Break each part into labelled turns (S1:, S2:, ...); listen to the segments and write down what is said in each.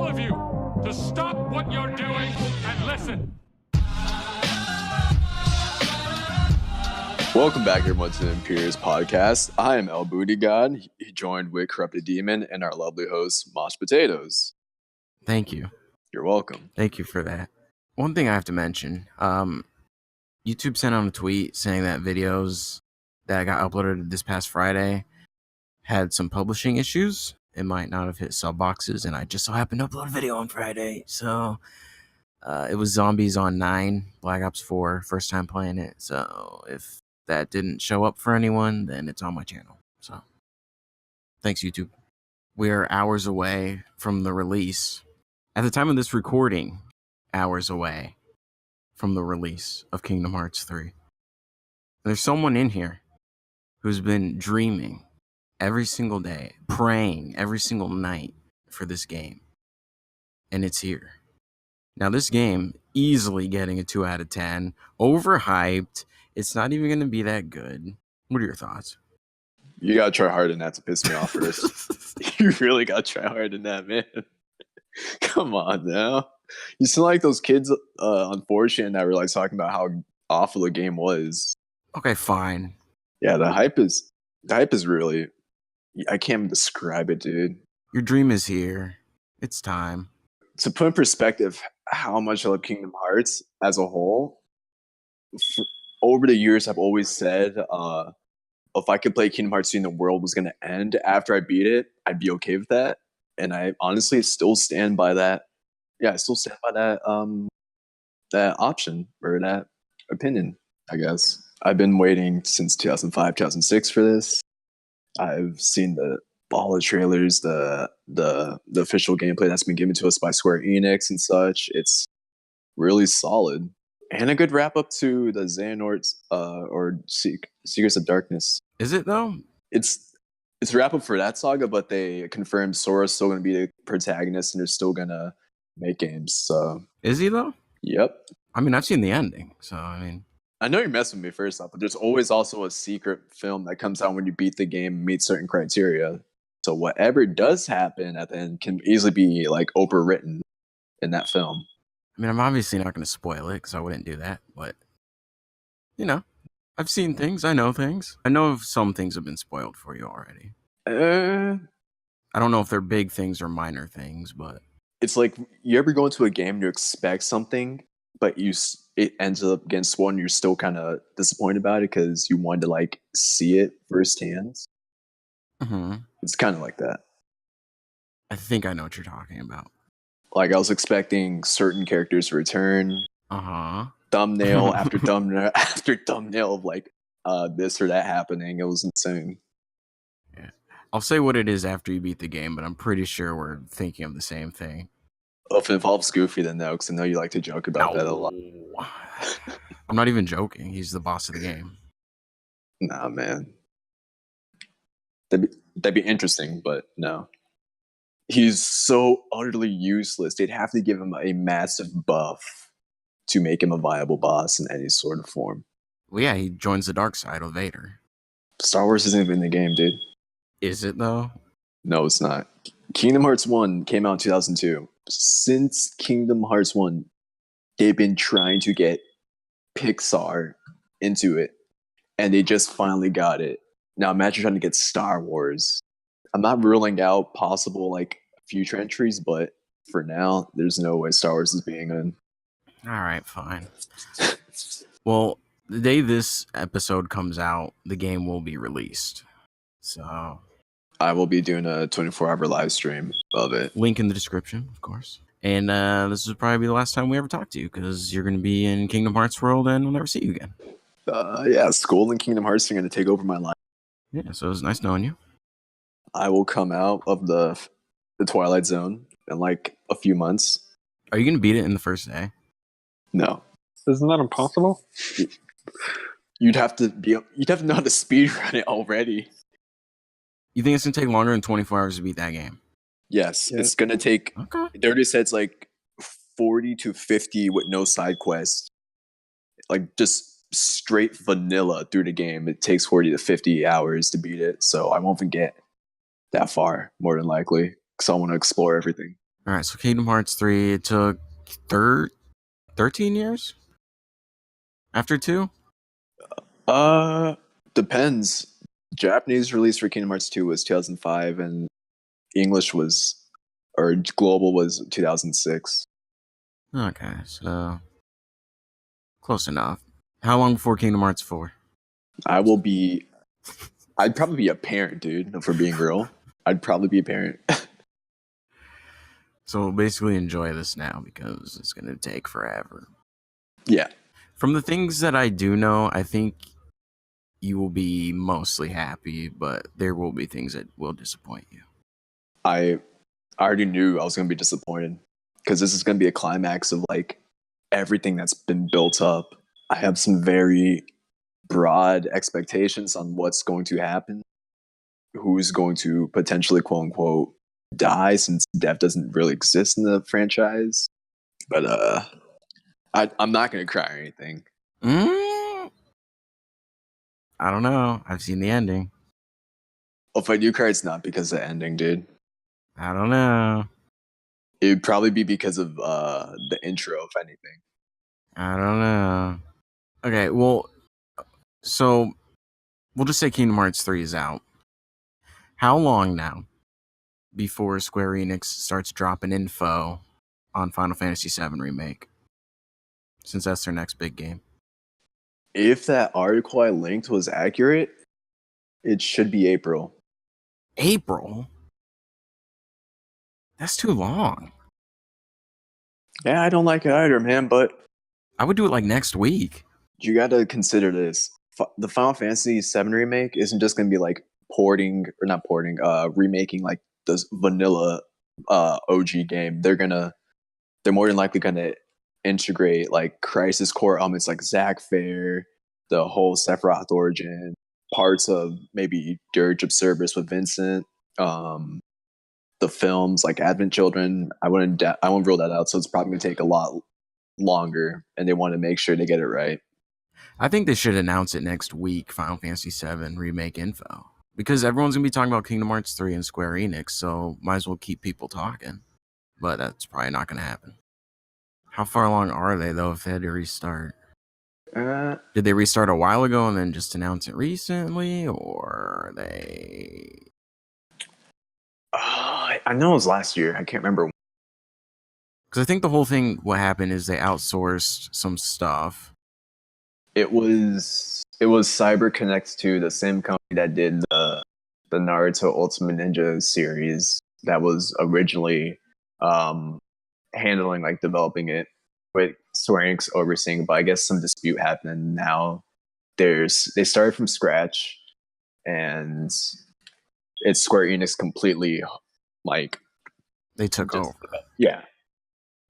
S1: all of you to stop what you're doing and listen.
S2: Welcome back, everyone, to the EmpirusCast. I am BOOTYGOD, joined with Corrupted Demon and our lovely host, MoshPotatoez.
S3: Thank you.
S2: You're welcome.
S3: Thank you for that. One thing I have to mention, YouTube sent out a tweet saying that videos that got uploaded this past Friday had some publishing issues. It might not have hit sub boxes, and I just so happened to upload a video on Friday. So it was Zombies on 9, Black Ops 4, first time playing it. So if that didn't show up for anyone, then it's on my channel. So thanks, YouTube. We're hours away from the release. At the time of this recording, hours away from the release of Kingdom Hearts 3. There's someone in here who's been dreaming every single day, praying every single night for this game. And it's here. Now, this game, easily getting a 2 out of 10, overhyped. It's not even going to be that good. What are your thoughts?
S2: You gotta try harder than that to piss me off first. You really gotta try harder than that, man. Come on now. You sound like those kids on 4chan that were like talking about how awful the game was.
S3: Okay, fine.
S2: Yeah, the hype is really, I can't even describe it, dude.
S3: Your dream is here. It's time.
S2: To put in perspective how much I love Kingdom Hearts as a whole, over the years I've always said if I could play Kingdom Hearts 2 and the world was going to end after I beat it, I'd be okay with that. And I honestly still stand by that. Yeah, I still stand by that option or that opinion, I guess. I've been waiting since 2005, 2006 for this. I've seen all the trailers, the official gameplay that's been given to us by Square Enix and such. It's really solid. And a good wrap up to the Xehanort's or Secrets of Darkness.
S3: Is it though?
S2: It's a wrap up for that saga, but they confirmed Sora's still going to be the protagonist, and they're still going to make games. So
S3: is he though?
S2: Yep.
S3: I mean, I've seen the ending, so I mean,
S2: I know you're messing with me first off, but there's always also a secret film that comes out when you beat the game and meet certain criteria. So whatever does happen at the end can easily be like overwritten in that film.
S3: I mean, I'm obviously not going to spoil it because I wouldn't do that, but you know, I've seen things. I know things. I know if some things have been spoiled for you already. I don't know if they're big things or minor things, but
S2: it's like you ever go into a game and you expect something, but it ends up getting spoiled and you're still kind of disappointed about it because you wanted to like see it firsthand.
S3: Mm-hmm.
S2: It's kind of like that.
S3: I think I know what you're talking about.
S2: Like I was expecting certain characters to return. Thumbnail after thumbnail after thumbnail of like this or that happening. It was insane.
S3: Yeah. I'll say what it is after you beat the game, but I'm pretty sure we're thinking of the same thing.
S2: Well, if it involves Goofy, then no, because I know you like to joke about that a lot.
S3: I'm not even joking. He's the boss of the game.
S2: Nah, man. That'd be interesting, but no. He's so utterly useless. They'd have to give him a massive buff to make him a viable boss in any sort of form.
S3: Well, yeah, he joins the dark side of Vader.
S2: Star Wars isn't even in the game, dude.
S3: Is it, though?
S2: No, it's not. Kingdom Hearts 1 came out in 2002. Since Kingdom Hearts 1, they've been trying to get Pixar into it, and they just finally got it. Now imagine trying to get Star Wars. I'm not ruling out possible like future entries, but for now, there's no way Star Wars is being in.
S3: All right, fine. Well, the day this episode comes out, the game will be released. So
S2: I will be doing a 24-hour live stream of it.
S3: Link in the description, of course. And this will probably be the last time we ever talk to you because you're going to be in Kingdom Hearts world and we'll never see you again.
S2: Yeah, school and Kingdom Hearts are going to take over my life.
S3: Yeah, so it was nice knowing you.
S2: I will come out of the Twilight Zone in like a few months.
S3: Are you going to beat it in the first day?
S2: No.
S4: Isn't that impossible?
S2: You'd have to know how to speedrun it already.
S3: You think it's going to take longer than 24 hours to beat that game?
S2: Yes,
S4: Yeah.
S2: It's going to take...
S3: Okay.
S2: They already said it's like 40 to 50 with no side quests. Like just straight vanilla through the game. It takes 40 to 50 hours to beat it, so I won't even get that far, more than likely, because I want to explore everything.
S3: All right, so Kingdom Hearts 3, it took 13 years after 2?
S2: Depends. Japanese release for Kingdom Hearts 2 was 2005, and English was, or global was 2006.
S3: Okay, so close enough. How long before Kingdom Hearts 4?
S2: I'd probably be a parent, dude, if we're being real. I'd probably be a parent.
S3: So basically enjoy this now because it's going to take forever.
S2: Yeah.
S3: From the things that I do know, I think you will be mostly happy, but there will be things that will disappoint you.
S2: I already knew I was going to be disappointed because this is going to be a climax of like everything that's been built up. I have some very broad expectations on what's going to happen, who's going to potentially quote unquote die, since death doesn't really exist in the franchise. But I'm not going to cry or anything.
S3: I don't know. I've seen the ending.
S2: If I do cry, it's not because of the ending, dude.
S3: I don't know.
S2: It would probably be because of the intro, if anything.
S3: I don't know. Okay, well, so we'll just say Kingdom Hearts 3 is out. How long now before Square Enix starts dropping info on Final Fantasy VII Remake? Since that's their next big game.
S2: If that article I linked was accurate, it should be April.
S3: April? That's too long.
S2: Yeah, I don't like it either, man, but
S3: I would do it like next week.
S2: you got to consider this. The Final Fantasy VII Remake isn't just going to be like remaking like this vanilla OG game. They're more than likely going to integrate like Crisis Core elements like Zack Fair, the whole Sephiroth origin, parts of maybe Dirge of Cerberus with Vincent, the films like Advent Children. I wouldn't rule that out. So it's probably going to take a lot longer, and they want to make sure they get it right.
S3: I think they should announce it next week, Final Fantasy VII Remake info. Because everyone's going to be talking about Kingdom Hearts 3 and Square Enix, so might as well keep people talking. But that's probably not going to happen. How far along are they, though, if they had to restart? Did they restart a while ago and then just announce it recently, or are they...
S2: I know it was last year. I can't remember.
S3: Because I think the whole thing, what happened is they outsourced some stuff.
S2: It was CyberConnect 2, the same company that did the Naruto Ultimate Ninja series that was originally handling like developing it, with Square Enix overseeing. But I guess some dispute happened, and now they started from scratch, and it's Square Enix completely like
S3: They took over.
S2: Yeah.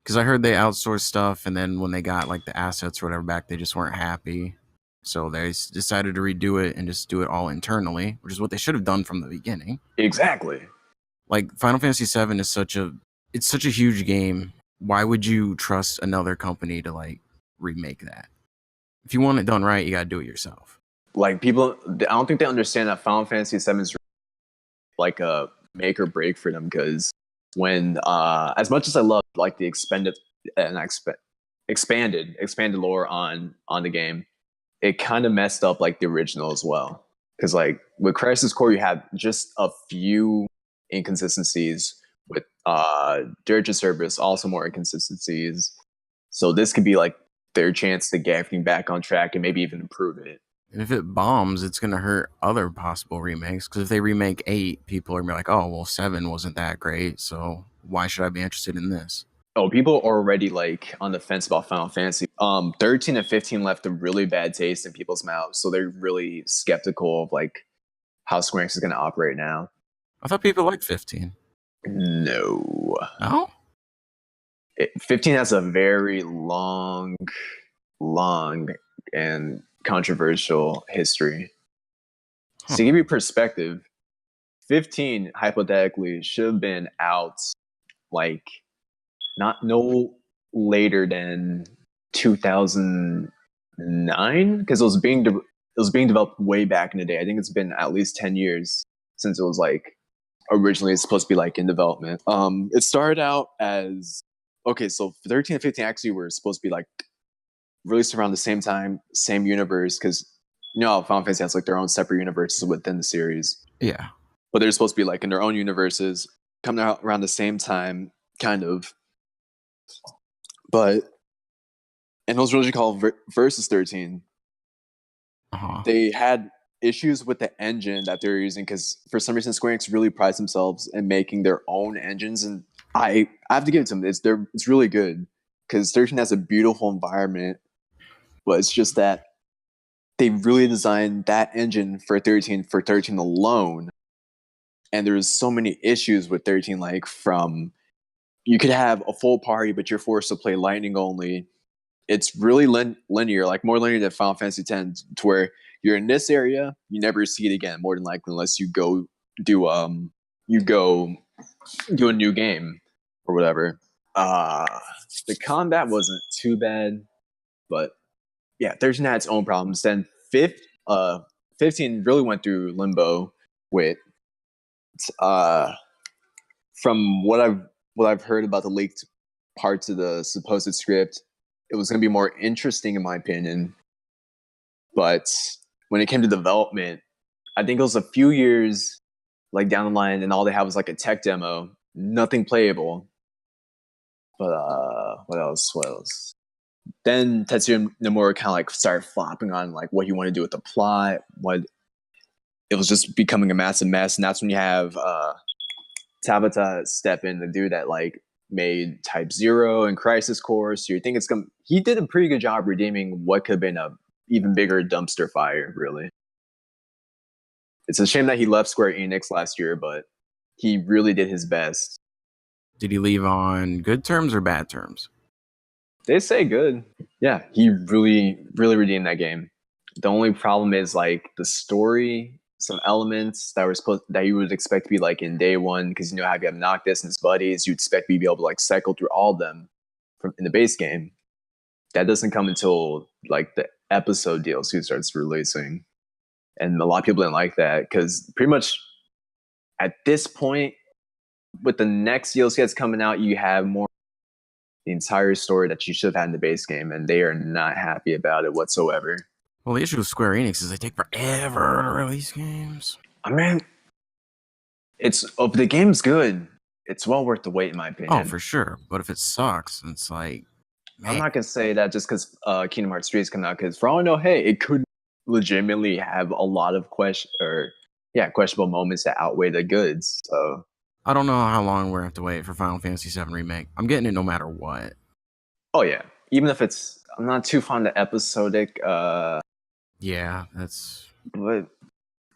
S3: Because I heard they outsourced stuff, and then when they got like the assets or whatever back, they just weren't happy. So they decided to redo it and just do it all internally, which is what they should have done from the beginning.
S2: Exactly.
S3: Like Final Fantasy VII is such a huge game. Why would you trust another company to like remake that? If you want it done right, you gotta do it yourself.
S2: Like people, I don't think they understand that Final Fantasy VII is like a make or break for them, because when as much as I love like the expanded lore on the game, it kind of messed up like the original as well. Because like with Crisis Core, you had just a few inconsistencies. With Dirge of Cerberus, also more inconsistencies. So this could be like their chance to get everything back on track and maybe even improve it.
S3: And if it bombs, it's going to hurt other possible remakes. Because if they remake 8, people are going to be like, oh, well, 7 wasn't that great, so why should I be interested in this?
S2: Oh, people are already like on the fence about Final Fantasy. 13 and 15 left a really bad taste in people's mouths, so they're really skeptical of like how Square Enix is going to operate now.
S3: I thought people liked 15.
S2: No.
S3: No?
S2: 15 has a very long and controversial history. To give you perspective, 15 hypothetically should have been out like no later than 2009, because it was being developed way back in the day. I think it's been at least 10 years since it was like originally it's supposed to be like in development. It started out as okay, so 13 and 15 actually were supposed to be like released around the same time, same universe, because you know how Final Fantasy has like their own separate universes within the series.
S3: Yeah.
S2: But they're supposed to be like in their own universes, coming out around the same time, kind of. But and it was originally called Versus 13. They had issues with the engine that they're using because for some reason Square Enix really prides themselves in making their own engines, and I have to give it to them. It's really good because 13 has a beautiful environment, but it's just that they really designed that engine for 13 alone, and there's so many issues with 13, like from you could have a full party but you're forced to play lightning only. It's really linear, like more linear than Final Fantasy X, to where you're in this area, you never see it again, more than likely, unless you go do a new game or whatever. The combat wasn't too bad, but yeah, 13 had its own problems. Then 15 really went through limbo with from what I've heard about the leaked parts of the supposed script, it was going to be more interesting in my opinion. But when it came to development, I think it was a few years like down the line, and all they had was like a tech demo, nothing playable. But what else? What else? Then Tetsuya Nomura kind of like started flopping on like what he wanted to do with the plot. What it was just becoming a massive mess, and that's when you have Tabata step in, the dude that like made Type 0 and Crisis Core. So you think it's gonna? He did a pretty good job redeeming what could have been a even bigger dumpster fire. Really, it's a shame that he left Square Enix last year, but he really did his best.
S3: Did he leave on good terms or bad terms?
S2: They say good. Yeah, he really, really redeemed that game. The only problem is like the story, some elements that were supposed that you would expect to be like in day one, because you know how you have Noctis and his buddies, you'd expect me to be able to like cycle through all of them from in the base game. That doesn't come until like the episode DLC starts releasing, and a lot of people didn't like that because pretty much at this point, with the next DLC that's coming out, you have more the entire story that you should have had in the base game, and they are not happy about it whatsoever.
S3: Well, the issue with Square Enix is they take forever to release games.
S2: I mean, if the game's good, it's well worth the wait, in my opinion.
S3: Oh, for sure. But if it sucks, it's like, man.
S2: I'm not gonna say that just because Kingdom Hearts 3 is coming out. Because for all I know, hey, it could legitimately have a lot of questionable moments that outweigh the goods. So
S3: I don't know how long we're gonna have to wait for Final Fantasy VII Remake. I'm getting it no matter what.
S2: Oh yeah, even if I'm not too fond of episodic.
S3: Yeah, that's.
S2: But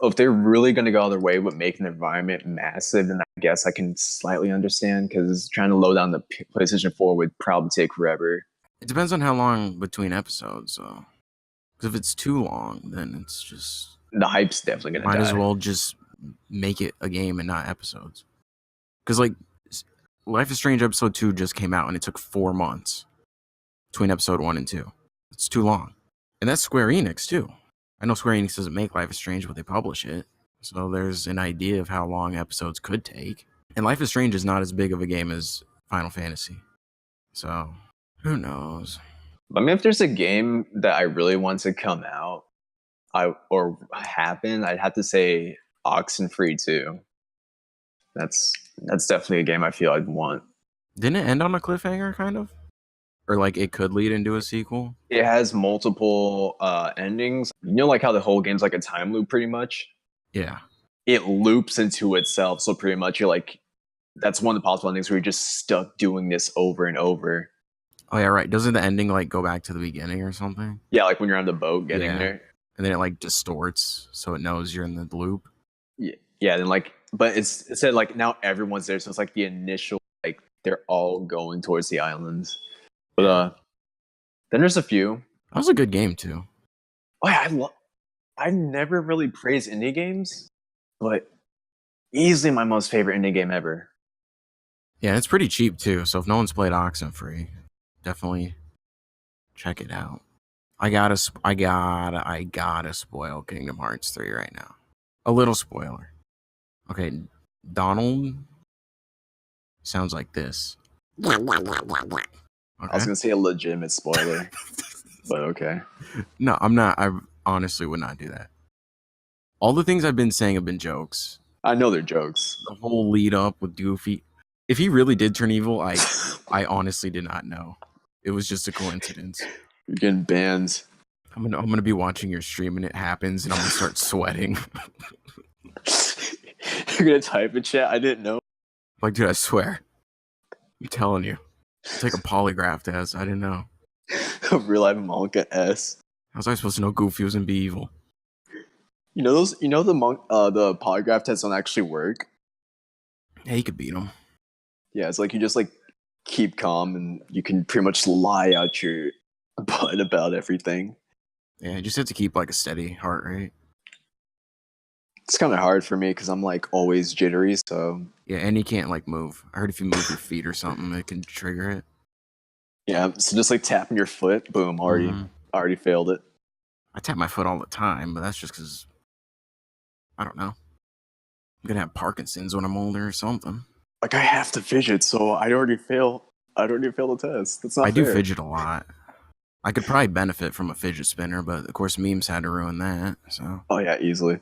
S2: if they're really going to go their way with making the environment massive, then I guess I can slightly understand, because trying to load down the PlayStation 4 would probably take forever.
S3: It depends on how long between episodes, though. Because if it's too long, then it's just.
S2: The hype's definitely going to die.
S3: Might as well just make it a game and not episodes. Because, like, Life is Strange Episode 2 just came out, and it took 4 months between Episode 1 and 2. It's too long. And that's Square Enix, too. I know Square Enix doesn't make Life is Strange, but they publish it. So there's an idea of how long episodes could take. And Life is Strange is not as big of a game as Final Fantasy. So, who knows?
S2: I mean, if there's a game that I really want to come out or happen, I'd have to say Oxenfree 2. That's definitely a game I feel I'd want.
S3: Didn't it end on a cliffhanger, kind of? Or like it could lead into a sequel?
S2: It has multiple endings. You know, like how the whole game's like a time loop, pretty much?
S3: Yeah.
S2: It loops into itself. So pretty much you're like, that's one of the possible endings where you're just stuck doing this over and over.
S3: Oh, yeah, right. Doesn't the ending like go back to the beginning or something?
S2: Yeah, like when you're on the boat getting there.
S3: And then it like distorts so it knows you're in the loop.
S2: Yeah, then like, but it said like now everyone's there. So it's like the initial, like they're all going towards the islands. But then there's a few.
S3: That was a good game too.
S2: Oh yeah, I never really praised indie games, but easily my most favorite indie game ever.
S3: Yeah, it's pretty cheap too. So if no one's played Oxenfree, definitely check it out. I gotta spoil Kingdom Hearts 3 right now. A little spoiler. Okay, Donald sounds like this.
S2: I was
S3: Okay.
S2: gonna say a legitimate spoiler, but okay.
S3: No, I'm not. I honestly would not do that. All the things I've been saying have been jokes.
S2: I know they're jokes.
S3: The whole lead up with Goofy. If he really did turn evil, I honestly did not know. It was just a coincidence.
S2: You're getting banned.
S3: I'm gonna be watching your stream and it happens and I'm gonna start sweating.
S2: You're gonna type in chat. I didn't know.
S3: Like, dude, I swear. I'm telling you. It's like a polygraph test. I didn't know.
S2: Real life Monka S.
S3: How was I supposed to know Goofy was gonna be evil?
S2: You know those? You know the polygraph tests don't actually work.
S3: Yeah, he could beat him.
S2: Yeah, it's like you just like keep calm and you can pretty much lie out your butt about everything.
S3: Yeah, you just have to keep like a steady heart rate.
S2: It's kind of hard for me because I'm like always jittery. So
S3: Yeah, and you can't like move. I heard if you move your feet or something, it can trigger it.
S2: yeah, so just like tapping your foot, boom, already failed it.
S3: I tap my foot all the time, but that's just because I don't know. I'm gonna have Parkinson's when I'm older or something.
S2: Like I have to fidget, so I'd already fail the test. That's not
S3: I do
S2: fair.
S3: fidget a lot. I could probably benefit from a fidget spinner, but of course memes had to ruin that. So
S2: Oh yeah, easily.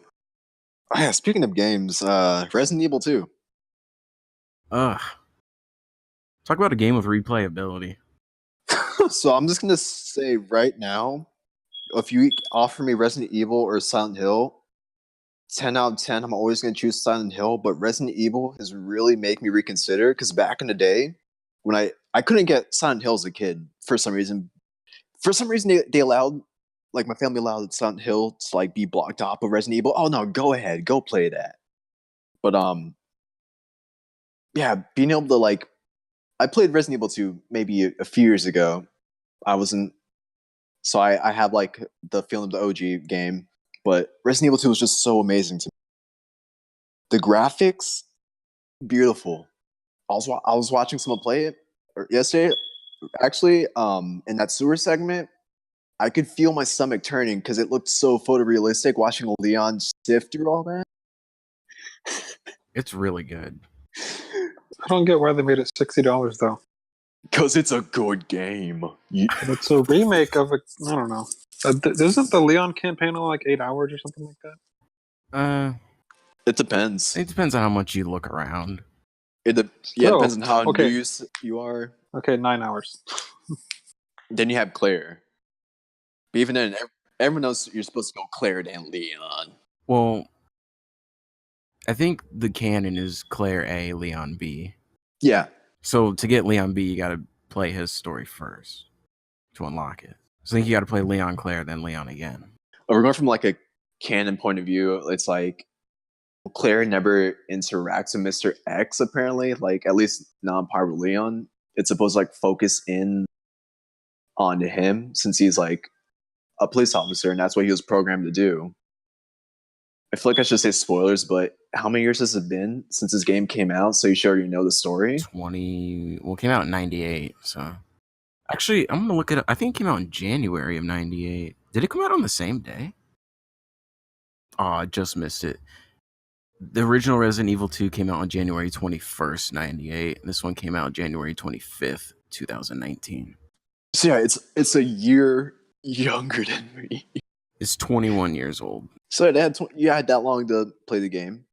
S2: Oh, yeah, speaking of games, Resident Evil 2.
S3: talk about a game with replayability.
S2: So I'm just gonna say right now, if you offer me Resident Evil or Silent Hill, 10 out of 10, I'm always gonna choose Silent Hill. But Resident Evil has really made me reconsider because back in the day, when I couldn't get Silent Hill as a kid for some reason. For some reason, they allowed, like my family allowed Silent Hill to like be blocked off of Resident Evil. Oh no, go ahead, go play that. But yeah, being able to like, I played Resident Evil 2 maybe a few years ago. So I have like the feeling of the OG game, but Resident Evil 2 was just so amazing to me. The graphics, beautiful. I was watching someone play it yesterday. Actually, in that sewer segment, I could feel my stomach turning because it looked so photorealistic watching Leon sift through all that.
S3: It's really good.
S4: I don't get why they made it $60 though.
S2: Because it's a good game.
S4: It's a remake of it. I don't know. Isn't the Leon campaign only like 8 hours or something like that?
S2: It depends.
S3: It depends on how much you look around.
S2: It depends on how news you are.
S4: Okay, 9 hours.
S2: Then you have Claire. But even then, everyone knows you're supposed to go Claire and Leon.
S3: Well, I think the canon is Claire A, Leon B.
S2: Yeah.
S3: So to get Leon B, you got to play his story first to unlock it. So I think you got to play Leon Claire, then Leon again.
S2: We're going from like a canon point of view. It's like Claire never interacts with Mr. X, apparently. Like, at least not on par with Leon. It's supposed to like focus in on him since he's like a police officer, and that's what he was programmed to do. I feel like I should say spoilers, but how many years has it been since this game came out? So you should already know the story.
S3: 20. Well, it came out in 98. So actually, I'm gonna look it up. I think it came out in January of 98. Did it come out on the same day? Oh, I just missed it. The original Resident Evil 2 came out on January 21st, 98. This one came out January 25th, 2019.
S2: So yeah, it's a year younger than me.
S3: It's 21 years old.
S2: So you had that long to play the game?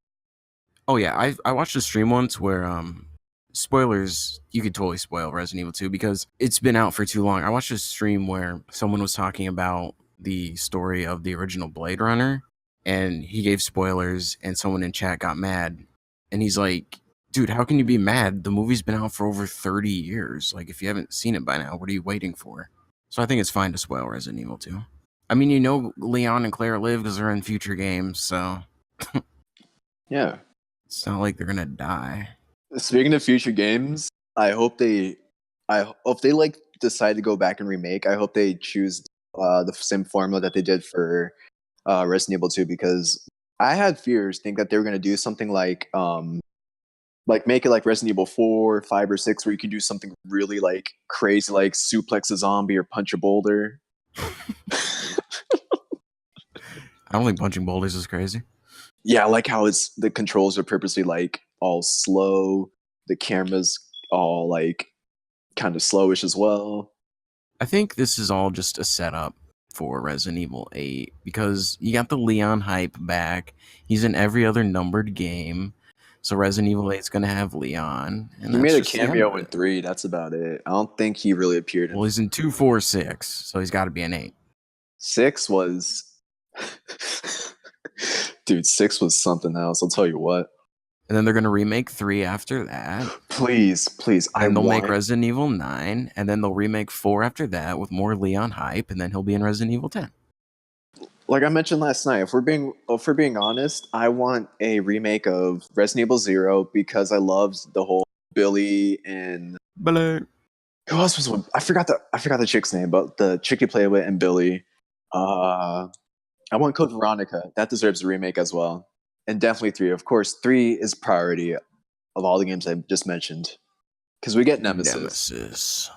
S3: Oh yeah, I watched a stream once where spoilers, you could totally spoil Resident Evil 2 because it's been out for too long. I watched a stream where someone was talking about the story of the original Blade Runner, and he gave spoilers, and someone in chat got mad, and he's like, dude, how can you be mad? The movie's been out for over 30 years. Like, if you haven't seen it by now, what are you waiting for? So I think it's fine to spoil Resident Evil 2. I mean, you know Leon and Claire live because they're in future games, so
S2: Yeah.
S3: It's not like they're gonna die.
S2: Speaking of future games, I hope if they like decide to go back and remake, I hope they choose the same formula that they did for Resident Evil 2, because I had fears, think that they were gonna do something like make it like Resident Evil 4, 5, or 6, where you can do something really like crazy, like suplex a zombie or punch a boulder.
S3: I don't think punching boulders is crazy.
S2: Yeah, I like how the controls are purposely like all slow. The camera's all like kind of slowish as well.
S3: I think this is all just a setup for Resident Evil 8 because you got the Leon hype back. He's in every other numbered game. So Resident Evil 8 is going to have Leon. And
S2: He
S3: that's
S2: made a
S3: just the end
S2: cameo
S3: of
S2: in
S3: it.
S2: 3. That's about it. I don't think he really appeared in
S3: Well, he's in 2, 4, 6. So he's got to be an 8.
S2: 6 was dude, 6 was something else. I'll tell you what.
S3: And then they're going to remake 3 after that.
S2: Please.
S3: And they'll make Resident Evil 9. And then they'll remake 4 after that with more Leon hype. And then he'll be in Resident Evil 10.
S2: Like I mentioned last night, if we're being honest, I want a remake of Resident Evil 0 because I loved the whole Billy and
S3: Who
S2: who else was one? I forgot the chick's name, but the chick you play with and Billy. I want Code Veronica. That deserves a remake as well. And definitely 3. Of course, 3 is priority of all the games I just mentioned. Because we get Nemesis.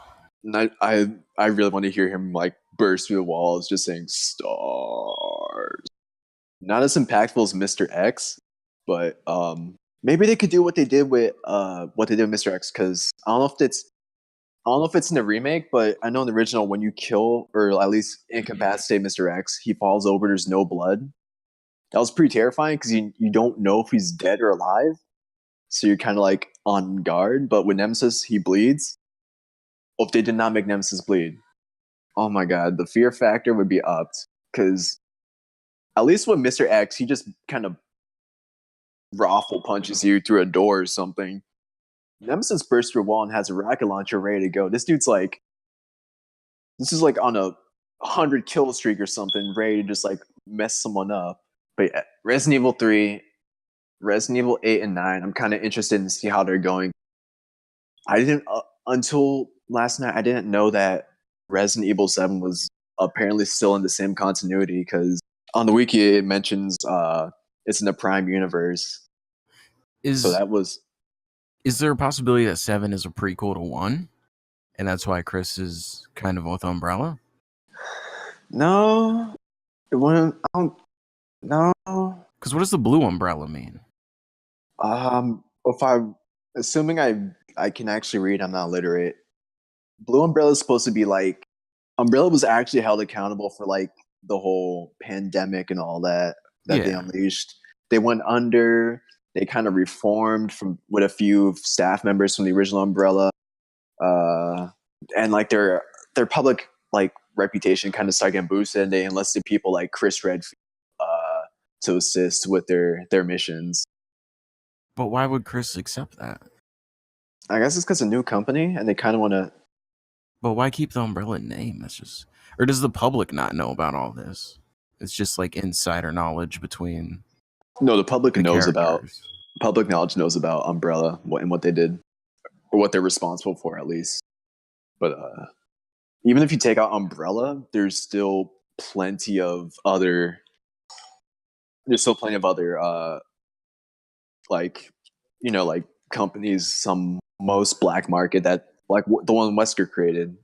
S2: And I really want to hear him like burst through the walls just saying stars. Not as impactful as Mr. X, but maybe they could do what they did with Mr. X, because I don't know if it's in the remake, but I know in the original when you kill or at least incapacitate Mr. X, he falls over, there's no blood. That was pretty terrifying because you don't know if he's dead or alive. So you're kind of like on guard. But with Nemesis, he bleeds. If they did not make Nemesis bleed, oh my god, the fear factor would be upped. Because at least with Mr. X, he just kind of raffle punches you through a door or something. Nemesis bursts through a wall and has a rocket launcher ready to go. This is like on a 100 kill streak or something, ready to just like mess someone up. But yeah, Resident Evil 3, Resident Evil 8 and 9, I'm kind of interested in see how they're going. I didn't until last night. I didn't know that Resident Evil 7 was apparently still in the same continuity, because on the wiki it mentions it's in the Prime universe. Is there a possibility that 7 is a prequel to 1, and that's why Chris is kind of with Umbrella? No, it wouldn't. No, because what does the blue umbrella mean? Assuming I can actually read, I'm not literate. Blue Umbrella is supposed to be like, Umbrella was actually held accountable for like the whole pandemic and all that they unleashed. They went under. They kind of reformed with a few staff members from the original Umbrella, and like their public like reputation kind of started getting boosted. And they enlisted people like Chris Redfield to assist with their missions. But why would Chris accept that? I guess it's because it's a new company and they kind of want to. But why keep the Umbrella name? That's just, or does the public not know about all this? It's just like insider knowledge between. No, the public knows about. Public knowledge knows about Umbrella and what they did, or what they're responsible for, at least. But even if you take out Umbrella, there's still plenty of other. There's still plenty of other, like, you know, like companies, some most black market that, like the one Wesker created,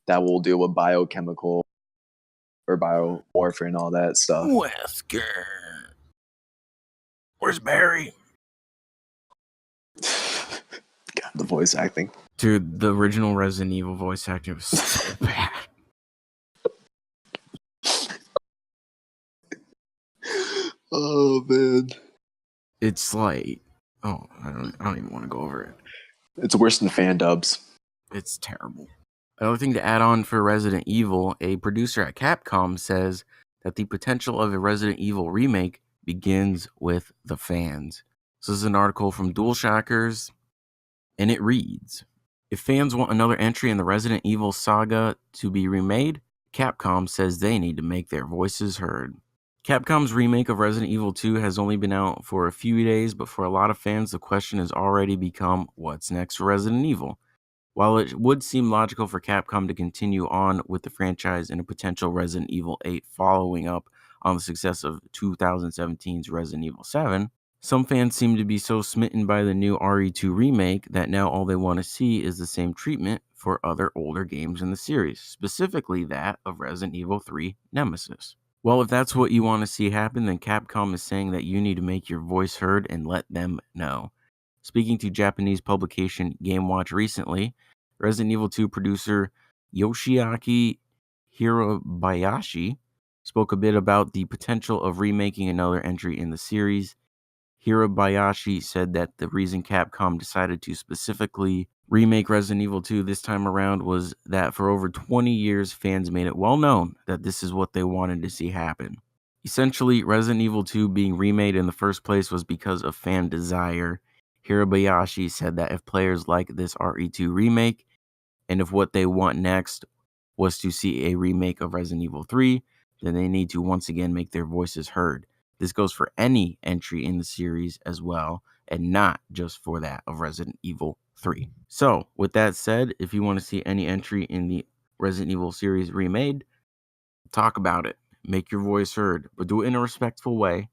S2: that will deal with biochemical or bio warfare and all that stuff. Wesker, where's Barry? God, the voice acting, dude. The original Resident Evil voice acting was so bad. Oh man, it's like, oh, I don't even want to go over it. It's worse than fan dubs. It's terrible. Another thing to add on for Resident Evil, a producer at Capcom says that the potential of a Resident Evil remake begins with the fans. This is an article from DualShockers, and it reads: if fans want another entry in the Resident Evil saga to be remade, Capcom says they need to make their voices heard. Capcom's remake of Resident Evil 2 has only been out for a few days, but for a lot of fans, the question has already become, what's next for Resident Evil? While it would seem logical for Capcom to continue on with the franchise in a potential Resident Evil 8 following up on the success of 2017's Resident Evil 7, some fans seem to be so smitten by the new RE2 remake that now all they want to see is the same treatment for other older games in the series, specifically that of Resident Evil 3 Nemesis. Well, if that's what you want to see happen, then Capcom is saying that you need to make your voice heard and let them know.
S3: Speaking to Japanese publication Game Watch recently, Resident Evil 2 producer Yoshiaki Hirabayashi spoke a bit about the potential of remaking another entry in the series. Hirabayashi said that the reason Capcom decided to specifically remake Resident Evil 2 this time around was that for over 20 years, fans made it well known that this is what they wanted to see happen. Essentially, Resident Evil 2 being remade in the first place was because of fan desire. Hirabayashi said that if players like this RE2 remake, and if what they want next was to see a remake of Resident Evil 3, then they need to once again make their voices heard. This goes for any entry in the series as well, and not just for that of Resident Evil 3. So, with that said, if you want to see any entry in the Resident Evil series remade, talk about it. Make your voice heard, but do it in a respectful way,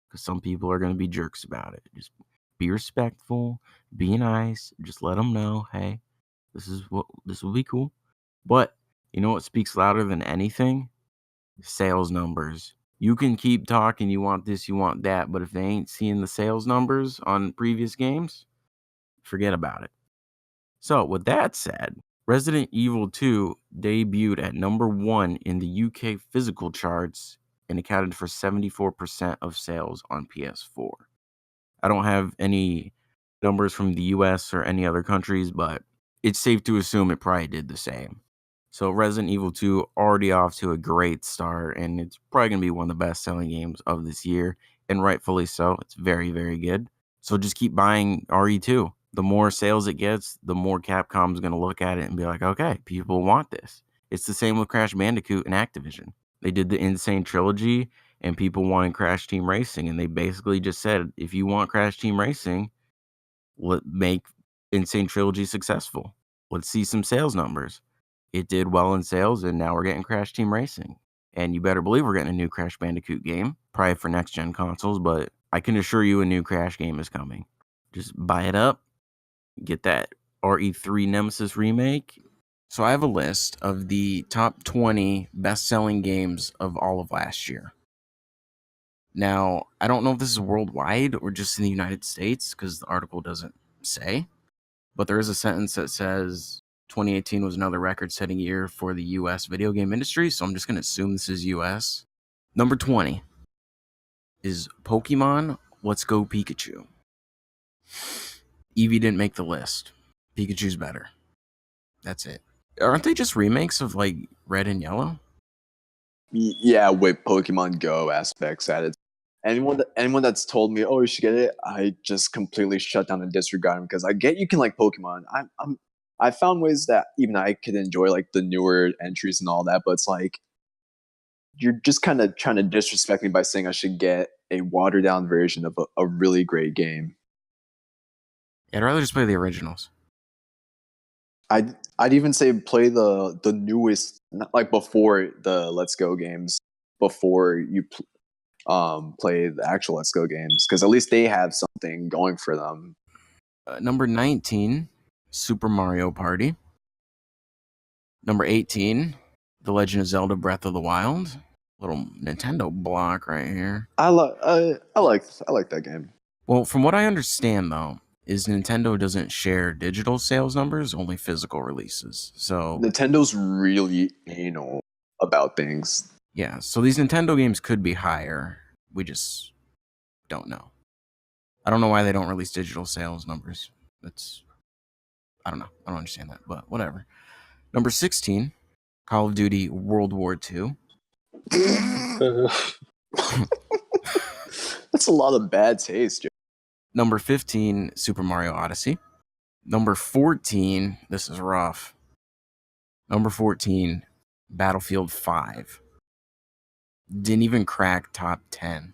S3: because some people are going to be jerks about it. Just be respectful, be nice, just let them know, hey, this will be cool. But you know what speaks louder than anything? Sales numbers. You can keep talking, you want this, you want that, but if they ain't seeing the sales numbers on previous games, forget about it. So, with that said, Resident Evil 2 debuted at number 1 in the UK physical charts and accounted for 74% of sales on PS4. I don't have any numbers from the US or any other countries, but it's safe to assume it probably did the same. So Resident Evil 2 already off to a great start, and it's probably going to be one of the best-selling games of this year, and rightfully so. It's very, very good. So just keep buying RE2. The more sales it gets, the more Capcom's going to look at it and be like, okay, people want this. It's the same with Crash Bandicoot and Activision. They did the Insane Trilogy, and people wanted Crash Team Racing, and they basically just said, if you want Crash Team Racing, make Insane Trilogy successful. Let's see some sales numbers. It did well in sales, and now we're getting Crash Team Racing. And you better believe we're getting a new Crash Bandicoot game, probably for next-gen consoles, but I can assure you a new Crash game is coming. Just buy it up, get that RE3 Nemesis remake. So I have a list of the top 20 best-selling games of all of last year. Now, I don't know if this is worldwide or just in the United States, because the article doesn't say, but there is a sentence that says 2018 was another record-setting year for the U.S. video game industry, so I'm just going to assume this is U.S. Number 20 is Pokemon Let's Go Pikachu. Eevee didn't make the list. Pikachu's better. That's it. Aren't they just remakes of, like, Red and Yellow?
S2: Yeah, with Pokemon Go aspects added. Anyone that's told me, oh, you should get it, I just completely shut down and disregard them, because I get you can like Pokemon. I found ways that even I could enjoy like the newer entries and all that, but it's like you're just kind of trying to disrespect me by saying I should get a watered down version of a really great game.
S3: I'd rather just play the originals.
S2: I'd even say play the newest, not like before the Let's Go games, before you play the actual Let's Go games, because at least they have something going for them.
S3: Number 19, Super Mario Party. Number 18, The Legend of Zelda Breath of the Wild. Little Nintendo block right here.
S2: I like that game.
S3: Well, from what I understand, though, is Nintendo doesn't share digital sales numbers, only physical releases. So
S2: Nintendo's really anal about things.
S3: yeah, so these Nintendo games could be higher. We just don't know. I don't know why they don't release digital sales numbers. I don't know. I don't understand that, but whatever. Number 16, Call of Duty World War II.
S2: That's a lot of bad taste, Joe.
S3: Number 15, Super Mario Odyssey. Number 14, this is rough. Number 14, Battlefield 5. Didn't even crack top 10.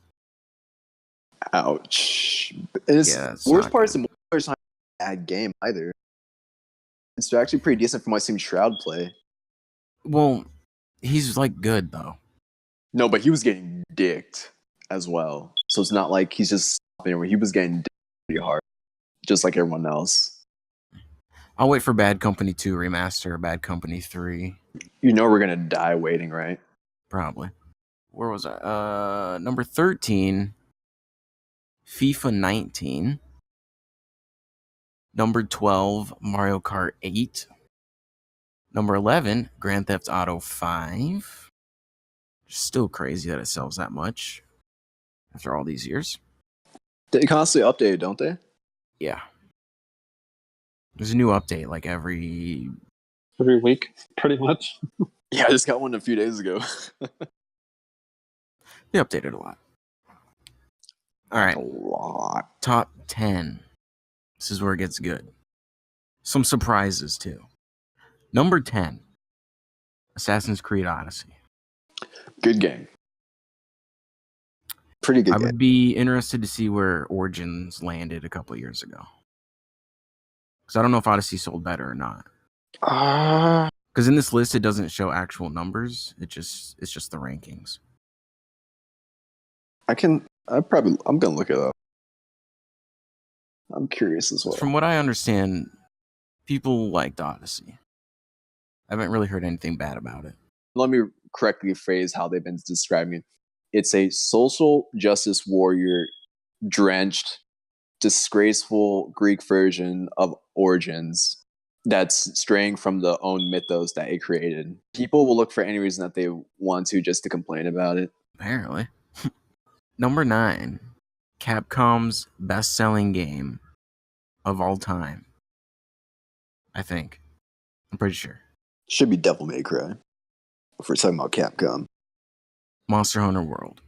S2: Ouch. Worst part is the multiplayer's not a bad game either. It's actually pretty decent from what I've seen Shroud play.
S3: Well, he's like good though.
S2: No, but he was getting dicked as well. So it's not like he's just stopping where he was getting dicked pretty hard, just like everyone else.
S3: I'll wait for Bad Company 2 remaster or Bad Company 3.
S2: You know we're gonna die waiting, right?
S3: Probably. Where was I? Number 13, FIFA 19. Number 12, Mario Kart 8. Number 11, Grand Theft Auto 5. Still crazy that it sells that much after all these years.
S2: They constantly update, don't they?
S3: Yeah. There's a new update like every
S4: week, pretty much.
S2: Yeah, I just got one a few days ago.
S3: They updated a lot. All right.
S2: A lot.
S3: Top 10. This is where it gets good. Some surprises, too. Number 10. Assassin's Creed Odyssey.
S2: Good game. Pretty good
S3: I
S2: game.
S3: would be interested to see where Origins landed a couple years ago. Because I don't know if Odyssey sold better or not. Because in this list, it doesn't show actual numbers. It's just the rankings.
S2: I'm gonna look it up. I'm curious as well.
S3: From what I understand, people liked Odyssey. I haven't really heard anything bad about it.
S2: Let me correctly phrase how they've been describing it. It's a social justice warrior drenched, disgraceful Greek version of Origins that's straying from the own mythos that it created. People will look for any reason that they want to just to complain about it.
S3: Apparently. Number 9, Capcom's best-selling game of all time. I think. I'm pretty sure.
S2: Should be Devil May Cry. If we're talking about Capcom.
S3: Monster Hunter World.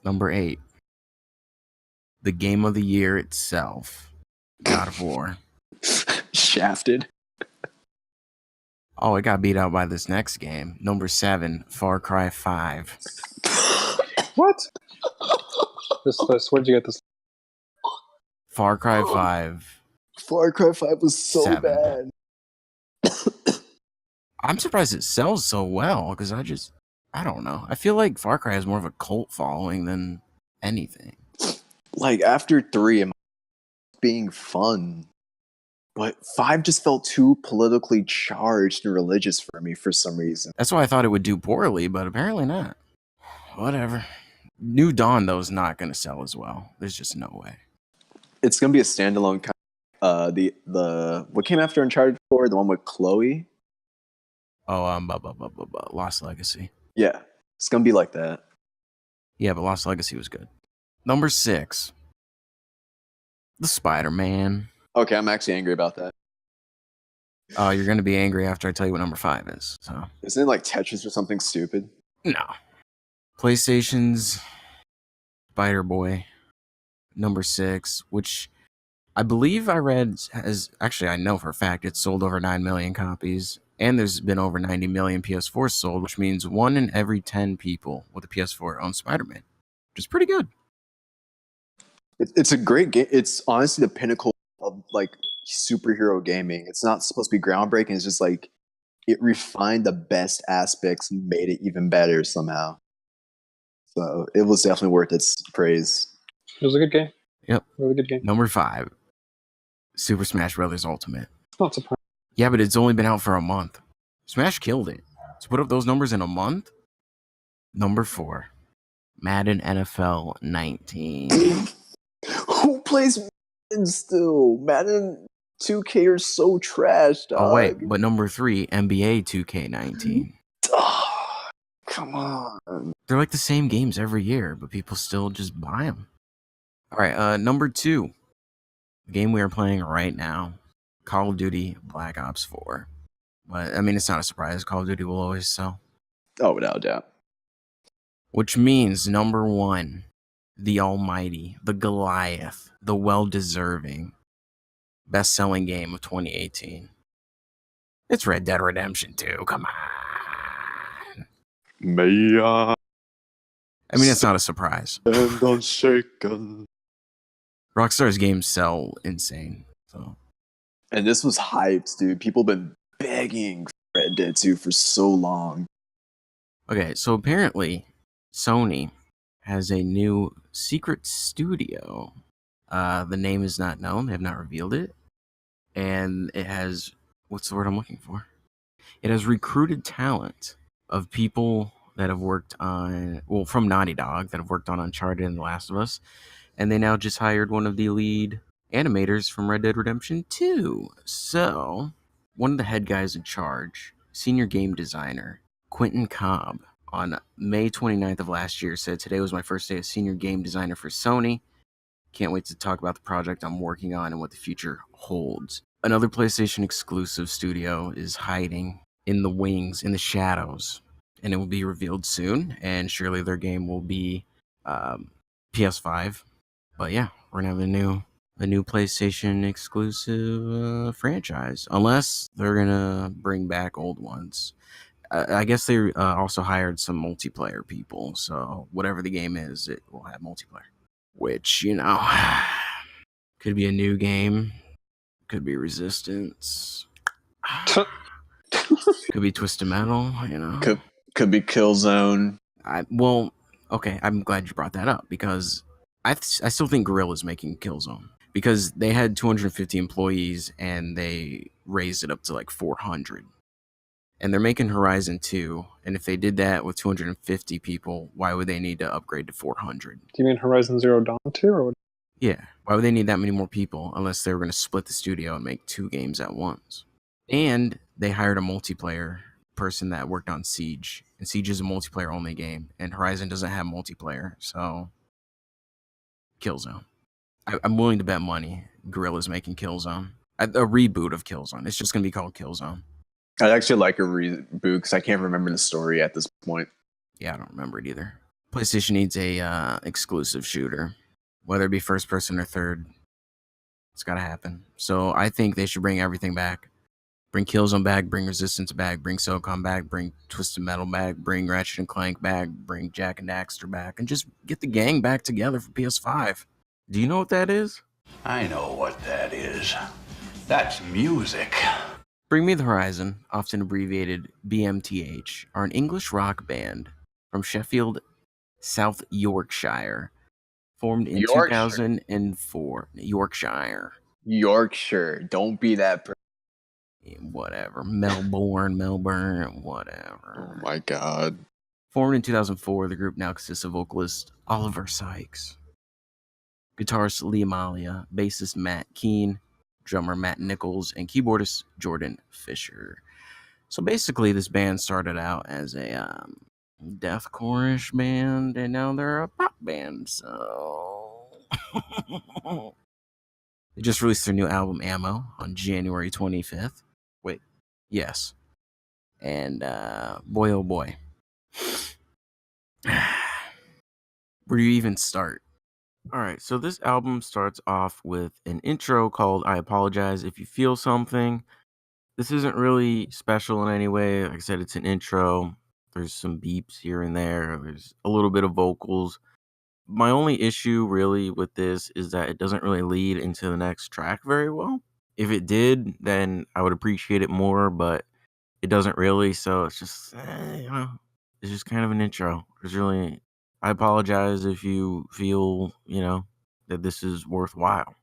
S3: Number 8, the game of the year itself, God of War.
S2: Shafted.
S3: Oh, it got beat out by this next game. Number 7, Far Cry 5.
S4: What? This list, where'd you get this?
S3: Far Cry 5.
S2: Far Cry 5 was so
S3: 7.
S2: bad.
S3: I'm surprised it sells so well because I don't know. I feel like Far Cry has more of a cult following than anything.
S2: Like after 3, it being fun. But 5 just felt too politically charged and religious for me for some reason.
S3: That's why I thought it would do poorly, but apparently not. Whatever. New Dawn, though, is not going to sell as well. There's just no way.
S2: It's going to be a standalone the what came after Uncharted 4, the one with Chloe?
S3: Oh, Lost Legacy.
S2: Yeah, it's going to be like that.
S3: Yeah, but Lost Legacy was good. Number 6, the Spider-Man.
S2: Okay, I'm actually angry about that.
S3: Oh, you're going to be angry after I tell you what number 5 is. So
S2: Isn't it like Tetris or something stupid?
S3: no. PlayStation's Spider-Boy, number 6, which I believe I read has, actually I know for a fact it's sold over 9 million copies, and there's been over 90 million PS4s sold, which means 1 in every 10 people with a PS4 own Spider-Man, which is pretty good.
S2: It's a great game. It's honestly the pinnacle of like superhero gaming. It's not supposed to be groundbreaking. It's just like it refined the best aspects and made it even better somehow. So it was definitely worth its praise.
S4: It was a good game.
S3: Yep.
S4: Really good game.
S3: Number 5, Super Smash Bros. Ultimate.
S4: Not surprised.
S3: Yeah, but it's only been out for a month. Smash killed it. To put up those numbers in a month? Number 4, Madden NFL 19.
S2: Who plays Madden still? Madden 2K are so trash, dog.
S3: Oh, wait, but number 3, NBA 2K19.
S2: Oh, come on.
S3: They're like the same games every year, but people still just buy them. All right, number 2, the game we are playing right now, Call of Duty Black Ops 4. But, I mean, it's not a surprise. Call of Duty will always sell.
S2: Oh, without a doubt.
S3: Which means number 1, the almighty, the Goliath, the well-deserving, best-selling game of 2018. It's Red Dead Redemption 2. Come on.
S2: May I
S3: I mean, it's not a surprise.
S2: stand unshaken.
S3: Rockstar's games sell insane. So,
S2: And this was hyped, dude. People been begging for Red Dead 2 for so long.
S3: okay, so apparently Sony has a new secret studio. The name is not known. They have not revealed it. And it has, what's the word I'm looking for? It has recruited talent of people that have worked on, well, from Naughty Dog, that have worked on Uncharted and The Last of Us. And they now just hired one of the lead animators from Red Dead Redemption 2. So, one of the head guys in charge, senior game designer, Quentin Cobb, on May 29th of last year said, "Today was my first day as senior game designer for Sony. Can't wait to talk about the project I'm working on and what the future holds." Another PlayStation exclusive studio is hiding in the wings, in the shadows, and it will be revealed soon, and surely their game will be PS5. But yeah, we're gonna have a new PlayStation exclusive franchise, unless they're gonna bring back old ones. I guess they also hired some multiplayer people, so whatever the game is, it will have multiplayer. Which, could be a new game, could be Resistance, could be Twisted Metal,
S2: Could be Killzone.
S3: Okay, I'm glad you brought that up, because I still think Guerrilla's making Killzone, because they had 250 employees and they raised it up to like 400. And they're making Horizon 2, and if they did that with 250 people, why would they need to upgrade to 400?
S4: Do you mean Horizon Zero Dawn 2? Or what?
S3: Yeah, why would they need that many more people unless they were going to split the studio and make 2 games at once? And they hired a multiplayer person that worked on Siege, and Siege is a multiplayer only game, and Horizon doesn't have multiplayer, so Killzone. I'm willing to bet money Guerrilla's making Killzone. A reboot of Killzone. It's just going to be called Killzone.
S2: I'd actually like a reboot because I can't remember the story at this point.
S3: Yeah, I don't remember it either. PlayStation needs a exclusive shooter, whether it be first person or third. It's got to happen. So I think they should bring everything back. Bring Killzone back, bring Resistance back, bring SOCOM back, bring Twisted Metal back, bring Ratchet and Clank back, bring Jack and Daxter back, and just get the gang back together for PS5. Do you know what that is?
S5: I know what that is. That's music.
S3: Bring Me the Horizon, often abbreviated BMTH, are an English rock band from Sheffield, South Yorkshire, formed in 2004. Yorkshire.
S2: Don't be that person.
S3: Whatever. Melbourne, whatever.
S2: Oh my god.
S3: Formed in 2004, the group now consists of vocalist Oliver Sykes, guitarist Lee Amalia, bassist Matt Keane, drummer Matt Nichols, and keyboardist Jordan Fisher. So basically, this band started out as a deathcore-ish band, and now they're a pop band. So they just released their new album Ammo on January 25th. Wait, yes. And boy, oh boy, where do you even start? All right, so this album starts off with an intro called I Apologize If You Feel Something. This isn't really special in any way. Like I said, it's an intro. There's some beeps here and there. There's a little bit of vocals. My only issue really with this is that it doesn't really lead into the next track very well. If it did, then I would appreciate it more, but it doesn't really. So it's just, it's just kind of an intro. There's really... I apologize if you feel, that this is worthwhile.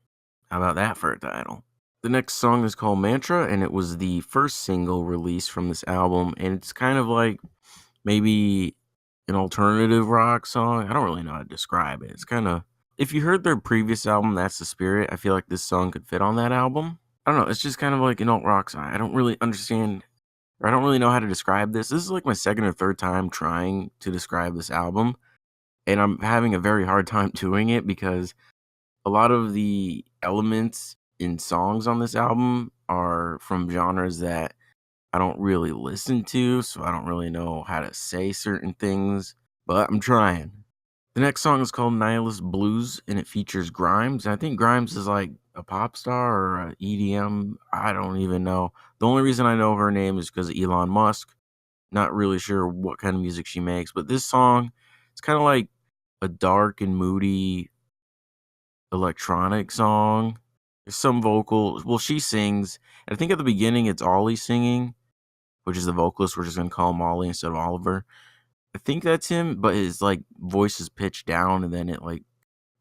S3: How about that for a title? The next song is called Mantra, and it was the first single released from this album, and it's kind of like maybe an alternative rock song. I don't really know how to describe it. It's kind of... If you heard their previous album, That's the Spirit, I feel like this song could fit on that album. I don't know. It's just kind of like an alt rock song. I don't really understand, or I don't really know how to describe this. This is like my second or third time trying to describe this album. And I'm having a very hard time doing it because a lot of the elements in songs on this album are from genres that I don't really listen to, so I don't really know how to say certain things, but I'm trying. The next song is called Nihilist Blues, and it features Grimes. I think Grimes is like a pop star or an EDM. I don't even know. The only reason I know her name is because of Elon Musk. Not really sure what kind of music she makes, but this song, it's kind of like a dark and moody electronic song. There's some vocals. Well, she sings. And I think at the beginning it's Ollie singing, which is the vocalist. We're just going to call him Ollie instead of Oliver. I think that's him, but his like voice is pitched down and then it like